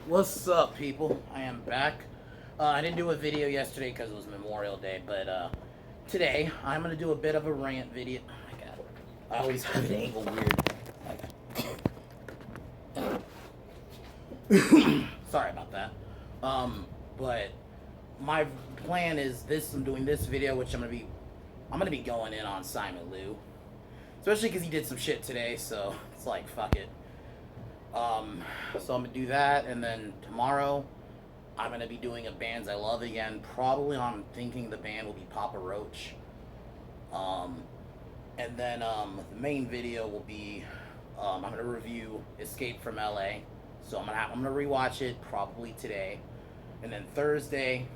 What's up, people? I am back. I didn't do a video yesterday because it was Memorial Day, but today I'm gonna do a bit of a rant video. Oh my god, I always have an angle weird. Sorry about that. But my plan is this: I'm doing this video, which I'm gonna be going in on Simon Liu, especially because he did some shit today. So it's like fuck it. So I'm gonna do that, and then tomorrow I'm gonna be doing a bands I love again. Probably I'm thinking the band will be Papa Roach. Um, and then the main video will be I'm gonna review Escape from LA. So I'm gonna rewatch it probably today, and then Thursday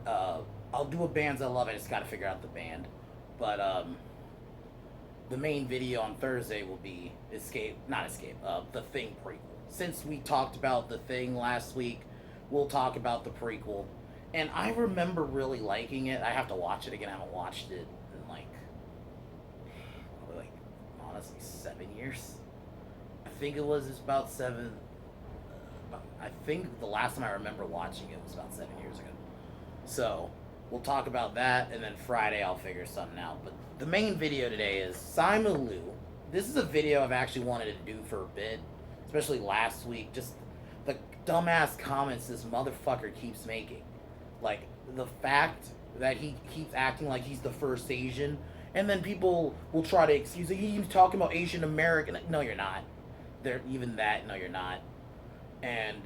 uh, I'll do a bands I love. I just gotta figure out the band, but the main video on Thursday will be The Thing prequel. Since we talked about The Thing last week, we'll talk about the prequel. And I remember really liking it. I have to watch it again. I haven't watched it in probably honestly 7 years. I think it's about seven. I think the last time I remember watching it was about 7 years ago. So we'll talk about that, and then Friday I'll figure something out. But the main video today is Simu Liu. This is a video I've actually wanted to do for a bit, especially last week. Just the dumbass comments this motherfucker keeps making. Like, the fact that he keeps acting like he's the first Asian, and then people will try to excuse it. He's talking about Asian American. No, you're not. They're even that. No, you're not. And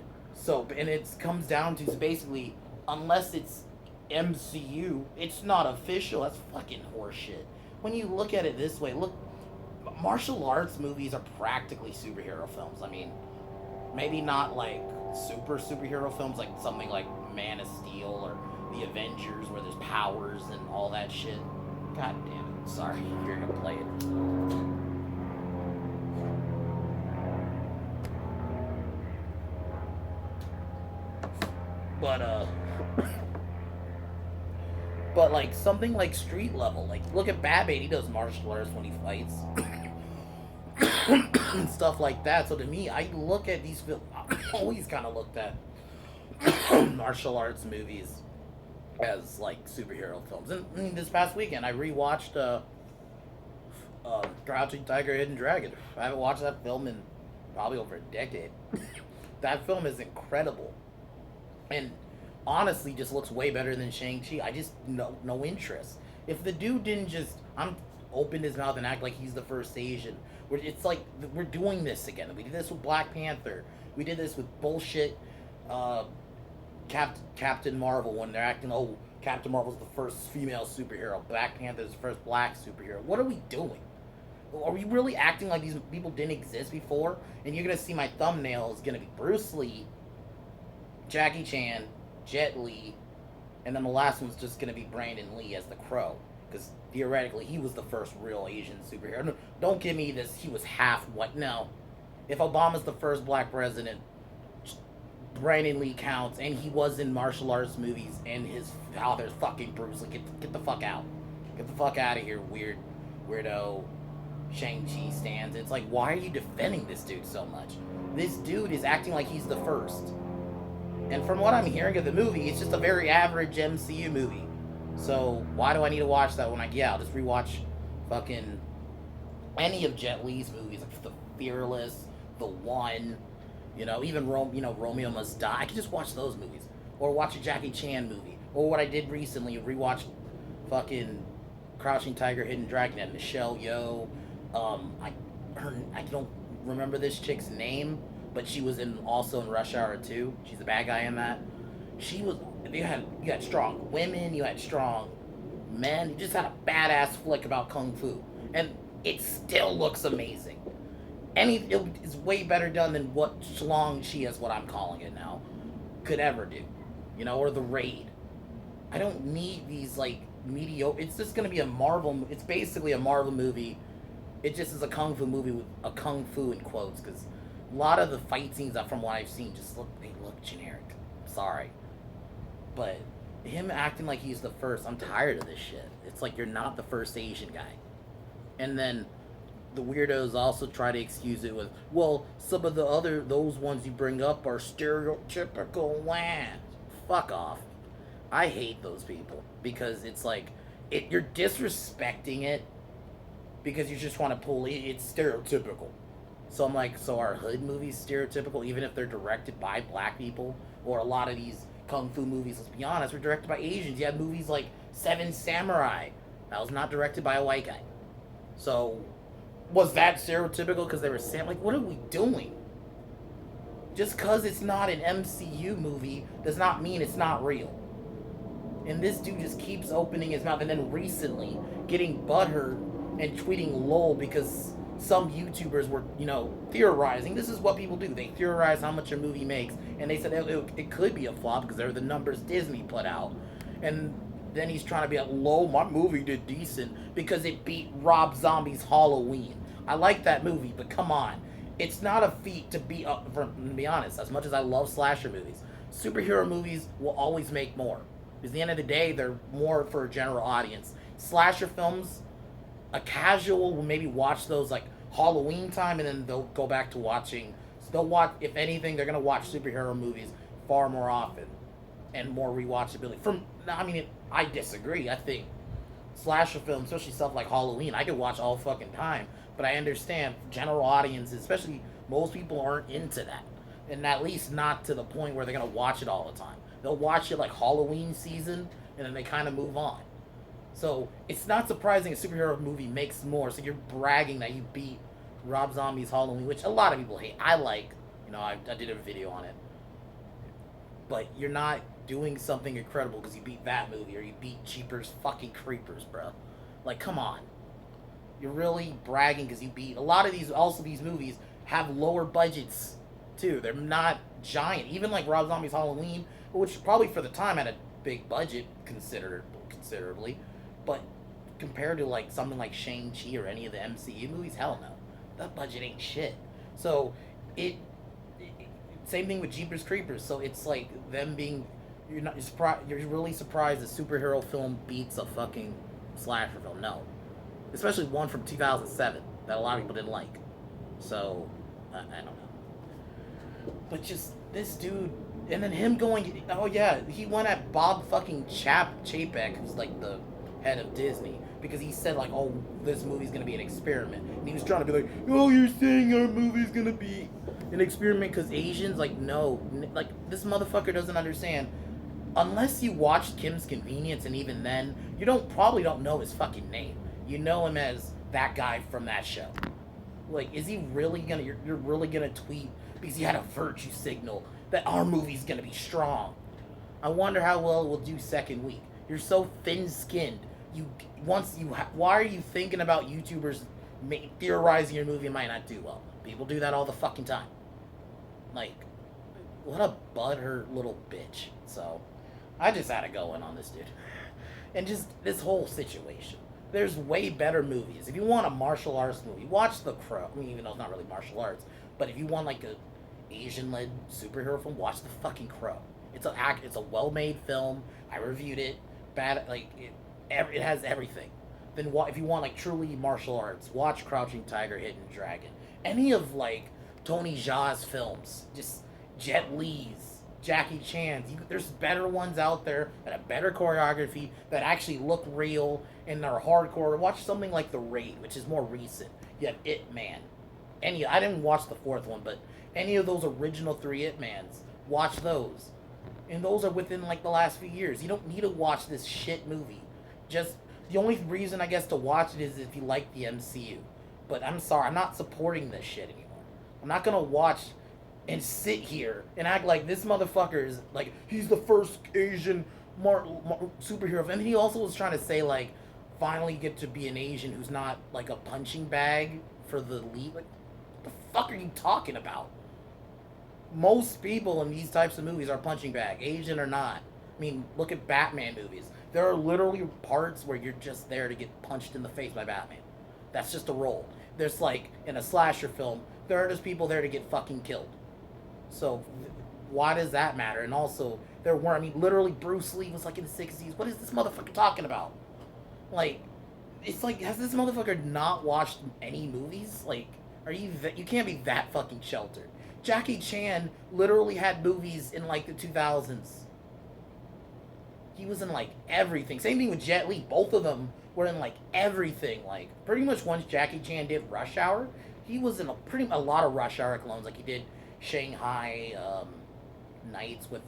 and it comes down to basically, unless it's MCU, it's not official. That's fucking horseshit. When you look at it this way, look, martial arts movies are practically superhero films. I mean, maybe not like superhero films like something like Man of Steel or The Avengers where there's powers and all that shit. God damn it. Sorry, you're gonna play it. But but like something like street level, like look at Babbitt, he does martial arts when he fights. And stuff like that. So to me, I look at these films. I always kind of looked at martial arts movies as like superhero films. And this past weekend, I rewatched Crouching Tiger, Hidden Dragon. I haven't watched that film in probably over a decade. That film is incredible, and honestly, just looks way better than Shang-Chi. I just no interest. If the dude didn't just open his mouth and act like he's the first Asian, it's like we're doing this again. We did this with Black Panther. We did this with bullshit Captain Marvel when they're acting. Oh, Captain Marvel's the first female superhero. Black Panther's the first black superhero. What are we doing? Are we really acting like these people didn't exist before? And you're gonna see my thumbnail is gonna be Bruce Lee, Jackie Chan, Jet Li, and then the last one's just gonna be Brandon Lee as the Crow, because theoretically he was the first real Asian superhero. No, don't give me this. He was half white. No, if Obama's the first black president, Brandon Lee counts, and he was in martial arts movies, and his father's fucking Bruce Lee. Get the fuck out. Get the fuck out of here, weirdo Shang-Chi stands. It's like, why are you defending this dude so much? This dude is acting like he's the first. And from what I'm hearing of the movie, it's just a very average MCU movie. So why do I need to watch that when I'll just rewatch fucking any of Jet Li's movies, like The Fearless, The One, even Romeo Must Die. I could just watch those movies, or watch a Jackie Chan movie, or what I did recently, rewatch fucking Crouching Tiger, Hidden Dragon, and Michelle Yeoh. I don't remember this chick's name, but she was also in Rush Hour 2. She's the bad guy in that. You had strong women, you had strong men. You just had a badass flick about kung fu, and it still looks amazing. It is way better done than what Shang-Chi, is what I'm calling it now, could ever do. Or The Raid. I don't need these like mediocre. It's just gonna be a Marvel. It's basically a Marvel movie. It just is a kung fu movie with a kung fu in quotes, because a lot of the fight scenes, from what I've seen, they look generic. Sorry, but him acting like he's the first, I'm tired of this shit. It's like, you're not the first Asian guy. And then the weirdos also try to excuse it with, well, some of those ones you bring up are stereotypical land. Fuck off. I hate those people because it's like, you're disrespecting it because you just want to pull it. It's stereotypical. So I'm like, so are hood movies stereotypical, even if they're directed by black people? Or a lot of these kung fu movies, let's be honest, were directed by Asians. You have movies like Seven Samurai. That was not directed by a white guy. So, was that stereotypical because they were like, what are we doing? Just because it's not an MCU movie does not mean it's not real. And this dude just keeps opening his mouth, and then recently getting butthurt and tweeting lol because some YouTubers were, theorizing. This is what people do. They theorize how much a movie makes, and they said it could be a flop because they're the numbers Disney put out. And then he's trying to be like, lol, my movie did decent because it beat Rob Zombie's Halloween. I like that movie, but come on. It's not a feat to be, to be honest, as much as I love slasher movies, superhero movies will always make more. Because at the end of the day, they're more for a general audience. Slasher films, a casual will maybe watch those like Halloween time, and then they'll go back to watching. So they'll watch, if anything, they're gonna watch superhero movies far more often and more rewatchability. I disagree. I think slasher films, especially stuff like Halloween, I could watch all fucking time. But I understand general audiences, especially most people, aren't into that, and at least not to the point where they're gonna watch it all the time. They'll watch it like Halloween season, and then they kind of move on. So it's not surprising a superhero movie makes more. So you're bragging that you beat Rob Zombie's Halloween, which a lot of people hate. I like, I did a video on it. But you're not doing something incredible because you beat that movie or you beat Jeepers fucking Creepers, bro. Like, come on. You're really bragging because you beat a lot of these movies have lower budgets too. They're not giant. Even like Rob Zombie's Halloween, which probably for the time had a big budget considerably. But compared to like something like Shang-Chi or any of the MCU movies, hell no. That budget ain't shit. So same thing with Jeepers Creepers. So it's like them being, you're really surprised a superhero film beats a fucking slasher film. No. Especially one from 2007 that a lot of people didn't like. So I don't know. But just this dude, and then him going, oh yeah, he went at Bob fucking Chapek, who's like the head of Disney, because he said like, oh, this movie's gonna be an experiment, and he was trying to be like, oh, you're saying our movie's gonna be an experiment because Asians? Like, no, like this motherfucker doesn't understand. Unless you watched Kim's Convenience, and even then, you probably don't know his fucking name. You know him as that guy from that show. Like, is he really gonna? You're really gonna tweet because he had a virtue signal that our movie's gonna be strong? I wonder how well it will do second week. You're so thin-skinned. Why are you thinking about YouTubers theorizing your movie might not do well? People do that all the fucking time. Like, what a butthurt little bitch. So, I just had to go in on this dude. And just this whole situation. There's way better movies. If you want a martial arts movie, watch The Crow. I mean, even though it's not really martial arts. But if you want like a Asian-led superhero film, watch The fucking Crow. It's a well-made film. I reviewed it. It has everything. Then if you want like truly martial arts, watch Crouching Tiger, Hidden Dragon. Any of like Tony Jaa's films, just Jet Li's, Jackie Chan's. There's better ones out there that have better choreography, that actually look real and are hardcore. Watch something like The Raid, which is more recent. You have It Man. I didn't watch the fourth one, but any of those original 3 It Mans, watch those. And those are within like the last few years. You don't need to watch this shit movie. Just the only reason I guess to watch it is if you like the MCU. But I'm sorry, I'm not supporting this shit anymore. I'm not gonna watch and sit here and act like this motherfucker is like he's the first Asian superhero. And he also was trying to say like finally get to be an Asian who's not like a punching bag for the lead. Like, what the fuck are you talking about? Most people in these types of movies are punching bag, Asian or not. I mean, look at Batman movies. There are literally parts where you're just there to get punched in the face by Batman. That's just a role. There's like, in a slasher film, there are just people there to get fucking killed. So, why does that matter? And also, literally Bruce Lee was like in the 60s. What is this motherfucker talking about? Like, It's like, has this motherfucker not watched any movies? Like, you can't be that fucking sheltered. Jackie Chan literally had movies in like the 2000s. He was in like everything. Same thing with Jet Li. Both of them were in like everything. Like pretty much once Jackie Chan did Rush Hour, he was in a lot of Rush Hour clones. Like he did Shanghai Nights with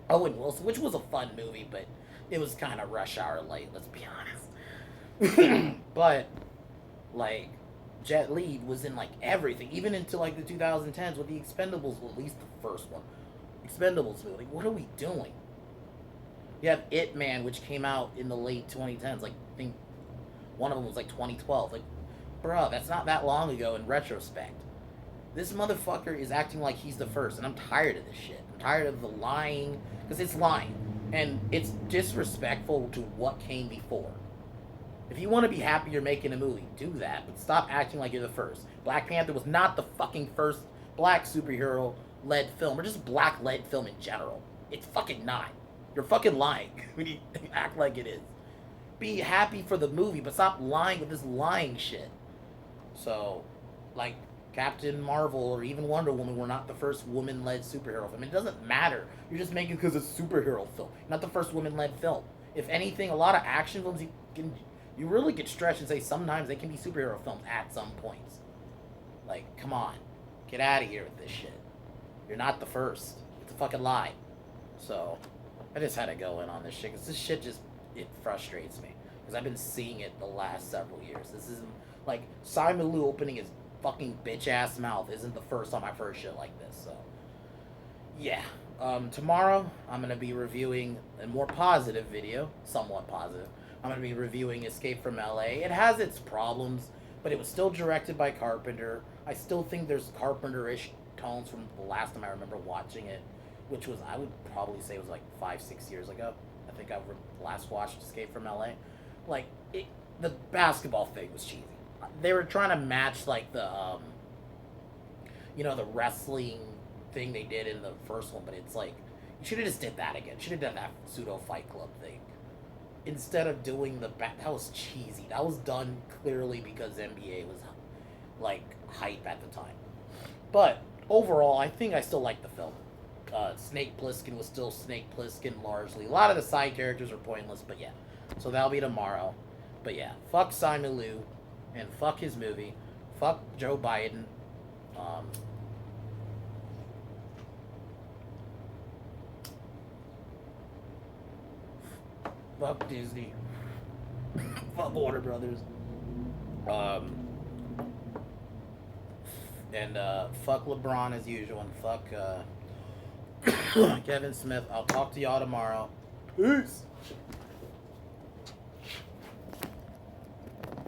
Owen Wilson, which was a fun movie, but it was kind of Rush Hour light. Let's be honest. But like Jet Li was in like everything, even into like the 2010s with the Expendables, well, at least the first one. Expendables movie. Like, what are we doing? You have It Man, which came out in the late 2010s. Like, I think one of them was like 2012. Like, bruh, that's not that long ago in retrospect. This motherfucker is acting like he's the first, and I'm tired of this shit. I'm tired of the lying, because it's lying. And it's disrespectful to what came before. If you want to be happy you're making a movie, do that, but stop acting like you're the first. Black Panther was not the fucking first black superhero-led film, or just black-led film in general. It's fucking not. You're fucking lying when you act like it is. Be happy for the movie, but stop lying with this lying shit. So, like, Captain Marvel or even Wonder Woman were not the first woman-led superhero film. It doesn't matter. You're just making it because it's a superhero film, not the first woman-led film. If anything, a lot of action films you really get stretched and say sometimes they can be superhero films at some points. Like, come on, get out of here with this shit. You're not the first. It's a fucking lie. So, I just had to go in on this shit because this shit just it frustrates me because I've been seeing it the last several years. This isn't like Simu opening his fucking bitch ass mouth isn't the first time I've heard shit like this. So, yeah. Tomorrow I'm gonna be reviewing a more positive video, somewhat positive. I'm gonna be reviewing Escape from LA. It has its problems, but it was still directed by Carpenter. I still think there's Carpenter-ish tones from the last time I remember watching it, which was, I would probably say it was like 5-6 years ago. I think I last watched Escape from LA. Like, the basketball thing was cheesy. They were trying to match like the the wrestling thing they did in the first one, but it's like you should have just did that again. Should have done that pseudo Fight Club thing instead of doing that was cheesy. That was done clearly because NBA was like hype at the time. But overall, I think I still like the film. Snake Plissken was still Snake Plissken largely. A lot of the side characters are pointless, but yeah. So that'll be tomorrow. But yeah, fuck Simu Liu and fuck his movie. Fuck Joe Biden. Fuck Disney. Fuck Warner Brothers. And fuck LeBron as usual, and fuck Kevin Smith. I'll talk to y'all tomorrow. Peace.